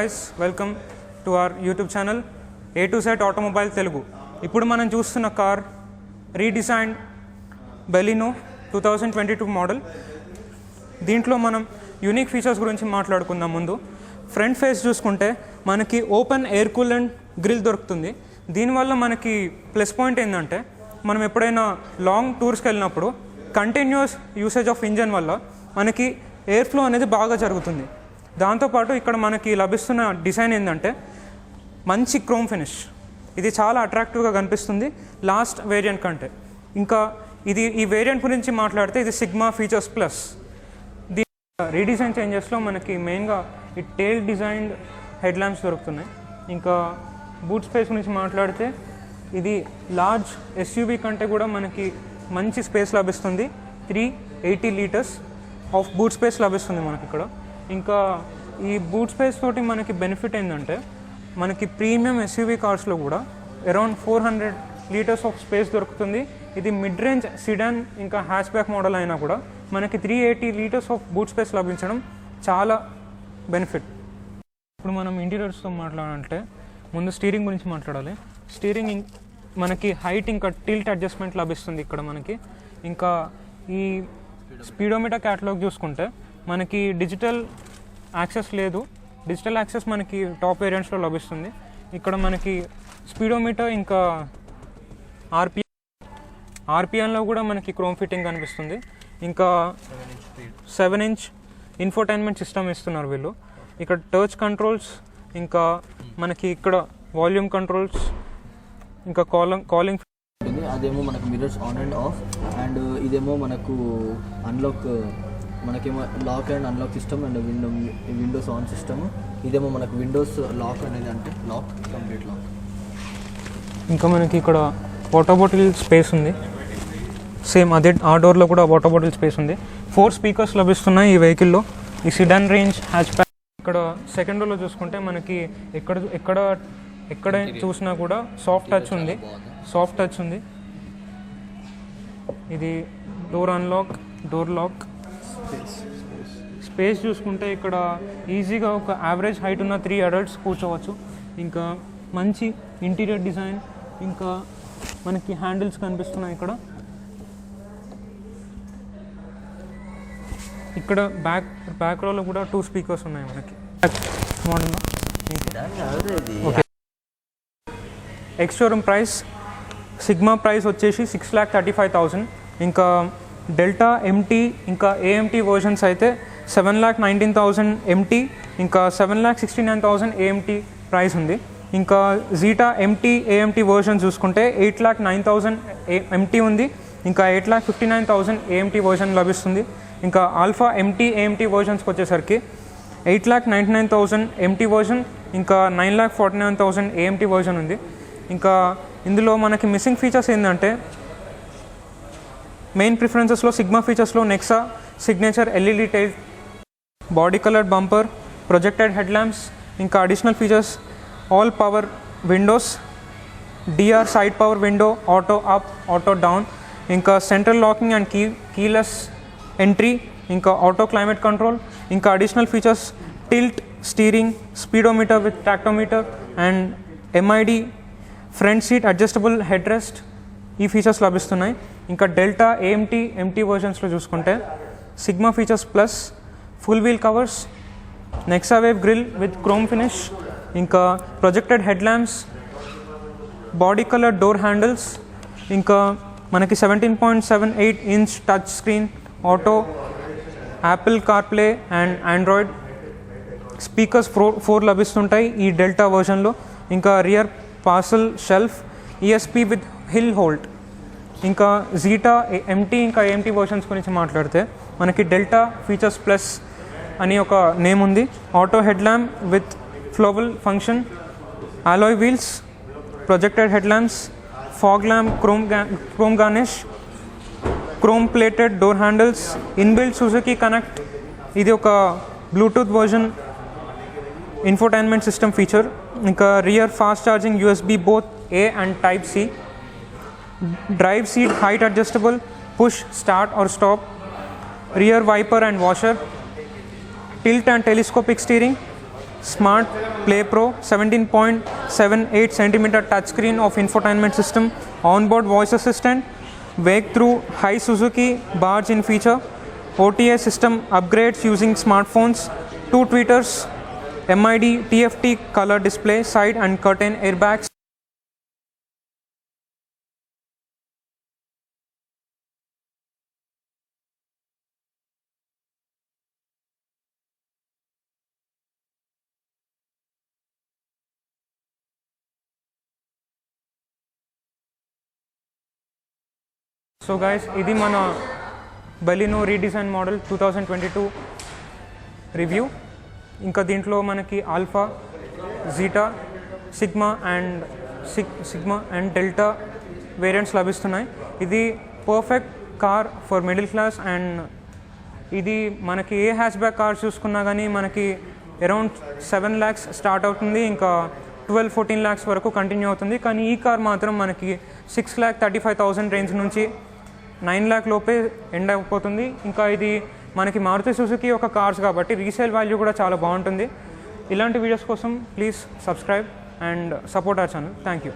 guys, welcome to our YouTube channel A to Z Automobile Telugu. ఇప్పుడు మనం చూస్తున్న car redesigned Baleno 2022 model. దీంట్లో మనం యూనిక్ ఫీచర్స్ గురించి మాట్లాడుకుందాం. ముందు ఫ్రంట్ ఫేస్ చూసుకుంటే మనకి ఓపెన్ ఎయిర్ కూలెంట్ గ్రిల్ దొరుకుతుంది. దీనివల్ల మనకి ప్లస్ పాయింట్ ఏంటంటే మనం ఎప్పుడైనా లాంగ్ టూర్స్కి వెళ్ళినప్పుడు కంటిన్యూస్ యూసేజ్ ఆఫ్ ఇంజన్ వల్ల మనకి ఎయిర్ ఫ్లో అనేది బాగా జరుగుతుంది. దాంతోపాటు ఇక్కడ మనకి లభిస్తున్న డిజైన్ ఏంటంటే మంచి క్రోమ్ ఫినిష్. ఇది చాలా అట్రాక్టివ్గా కనిపిస్తుంది లాస్ట్ వేరియంట్ కంటే. ఇంకా ఈ వేరియంట్ గురించి మాట్లాడితే ఇది సిగ్మా ఫీచర్స్ ప్లస్. దీని రీడిజైన్ చేంజెస్లో మనకి మెయిన్గా ఈ టేల్ డిజైన్డ్ హెడ్ ల్యాంప్స్ దొరుకుతున్నాయి. ఇంకా బూట్ స్పేస్ గురించి మాట్లాడితే ఇది లార్జ్ ఎస్యూవీ కంటే కూడా మనకి మంచి స్పేస్ లభిస్తుంది. 380 లీటర్స్ ఆఫ్ బూట్ స్పేస్ లభిస్తుంది మనకి ఇక్కడ. ఇంకా ఈ బూట్ స్పేస్ తోటి మనకి బెనిఫిట్ ఏంటంటే మనకి ప్రీమియం ఎస్యూవీ కార్స్లో కూడా అరౌండ్ 400 లీటర్స్ ఆఫ్ స్పేస్ దొరుకుతుంది. ఇది మిడ్ రేంజ్ సిడాన్ ఇంకా హ్యాచ్ బ్యాక్ మోడల్ అయినా కూడా మనకి 380 లీటర్స్ ఆఫ్ బూట్ స్పేస్ లభించడం చాలా బెనిఫిట్. ఇప్పుడు మనం ఇంటీరియర్స్తో మాట్లాడాలంటే ముందు స్టీరింగ్ గురించి మాట్లాడాలి. స్టీరింగ్ మనకి హైట్ ఇంకా టిల్ట్ అడ్జస్ట్మెంట్ లభిస్తుంది ఇక్కడ మనకి. ఇంకా ఈ స్పీడోమీటర్ క్యాటలాగ్ చూసుకుంటే మనకి డిజిటల్ యాక్సెస్ లేదు. డిజిటల్ యాక్సెస్ మనకి టాప్ వేరియంట్స్లో లభిస్తుంది. ఇక్కడ మనకి స్పీడోమీటర్ ఇంకా ఆర్పిఎన్లో కూడా మనకి క్రోమ్ ఫిట్టింగ్ కనిపిస్తుంది. ఇంకా 7-inch ఇన్ఫోటైన్మెంట్ సిస్టమ్ ఇస్తున్నారు వీళ్ళు. ఇక్కడ టచ్ కంట్రోల్స్, ఇంకా మనకి ఇక్కడ వాల్యూమ్ కంట్రోల్స్, ఇంకా కాలింగ్ అదేమో మనకు mirrors on and off. And ఇదేమో మనకు అన్లాక్, మనకేమో lock and unlock system and windows on system. ఇదేమో మనకు విండోస్ లాక్ అనేది, అంటే లాక్, కంప్లీట్ లాక్. ఇంకా మనకి ఇక్కడ వాటర్ బాటిల్ స్పేస్ ఉంది. సేమ్ అదే ఆ డోర్లో కూడా వాటర్ బాటిల్ స్పేస్ ఉంది. 4 స్పీకర్స్ లభిస్తున్నాయి ఈ వెహికల్లో. ఈ సిడాన్ రేంజ్ హ్యాచ్ బ్యాక్. ఇక్కడ సెకండ్ రోలో చూసుకుంటే మనకి ఎక్కడ చూసినా కూడా సాఫ్ట్ టచ్ ఉంది. ఇది door unlock, door lock. Space చూసుకుంటే ఇక్కడ ఈజీగా ఒక యావరేజ్ హైట్ ఉన్న 3 అడల్ట్స్ కూర్చోవచ్చు. ఇంకా మంచి ఇంటీరియర్ డిజైన్. ఇంకా మనకి హ్యాండిల్స్ కనిపిస్తున్నాయి ఇక్కడ బ్యాక్ రోలో కూడా 2 స్పీకర్స్ ఉన్నాయి మనకి మోడల్లో. Okay, ex showroom price sigma price వచ్చేసి 6,35,000. ఇంకా డెల్టా ఎంటీ ఇంకా ఏఎంటీ వర్షన్స్ అయితే 7,19,000 ఎంటీ, ఇంకా 7,69,000 ఏఎంటీ ప్రైస్ ఉంది. ఇంకా జీటా ఎంటీ ఏఎంటీ వర్షన్ చూసుకుంటే 8,09,000 ఎంటీ ఉంది. ఇంకా 8,59,000 ఏఎంటీ వర్షన్ లభిస్తుంది. ఇంకా ఆల్ఫా ఎంటీ ఏఎంటీ వర్షన్స్కి వచ్చేసరికి 8,99,000 ఎంటీ వర్షన్, ఇంకా 9,49,000 ఏఎంటీ వర్షన్ ఉంది. ఇంకా ఇందులో మనకి మిస్సింగ్ ఫీచర్స్ ఏంటంటే మెయిన్ ప్రిఫరెన్సెస్లో సిగ్మా ఫీచర్స్లో Nexa signature LED tail, body colour bumper, projected head lamps. ఇంకా additional features all power windows, DR side power window, auto up, auto down, ఇంకా central locking and keyless entry, ఇంకా auto climate control. ఇంకా additional features tilt steering, speedometer with tachometer and MID, front seat adjustable head rest. ఈ features లభిస్తున్నాయి. ఇంకా Delta AMT MT వర్షన్స్లో చూసుకుంటే sigma features plus, full wheel covers, Nexa wave grille with chrome finish, ఇంకా projected head lamps, body colour door handles. ఇంకా మనకి 17.78 inch touch screen, auto, Apple CarPlay and Android speakers 4 లభిస్తుంటాయి ఈ Delta వర్షన్లో. ఇంకా rear parcel shelf, ESP with hill hold. ఇంకా Zeta MT ఇంకా AMT versions గురించి మాట్లాడితే మనకి డెల్టా ఫీచర్స్ ప్లస్ అని ఒక నేమ్ ఉంది. ఆటో హెడ్ ల్యాంప్ విత్ ఫ్లోబుల్ function, alloy wheels, projected head lamps, fog lamp, chrome garnish, chrome plated door handles, inbuilt Suzuki Connect. ఇది ఒక Bluetooth version infotainment system feature. ఇంకా rear fast charging USB both A and type C, drive seat height adjustable, push start or stop, rear wiper and washer, tilt and telescopic steering, Smart Play Pro 17.78 centimeter touchscreen of infotainment system, onboard voice assistant, wake through high Suzuki barge in feature, OTA system upgrades using smartphones, 2 tweeters, MID TFT color display, side and curtain airbags. So guys, ఇది మన Baleno redesign model 2022 review. ఇంకా దీంట్లో మనకి alpha, zeta, sigma and delta variants లభిస్తున్నాయి. ఇది perfect car for middle class. And ఇది మనకి ఏ hatch back car చూసుకున్నా కానీ మనకి అరౌండ్ 7 lakhs స్టార్ట్ అవుతుంది, ఇంకా 12-14 lakhs వరకు కంటిన్యూ అవుతుంది. కానీ ఈ కార్ మాత్రం మనకి 6,35,000 రేంజ్ నుంచి 9 lakh లోపే ఎండ్ అయిపోతుంది. ఇంకా ఇది మనకి మారుతి సుజుకి ఒక కార్స్ కాబట్టి రీసేల్ వాల్యూ కూడా చాలా బాగుంటుంది. ఇలాంటి వీడియోస్ కోసం please subscribe and support our channel. Thank you.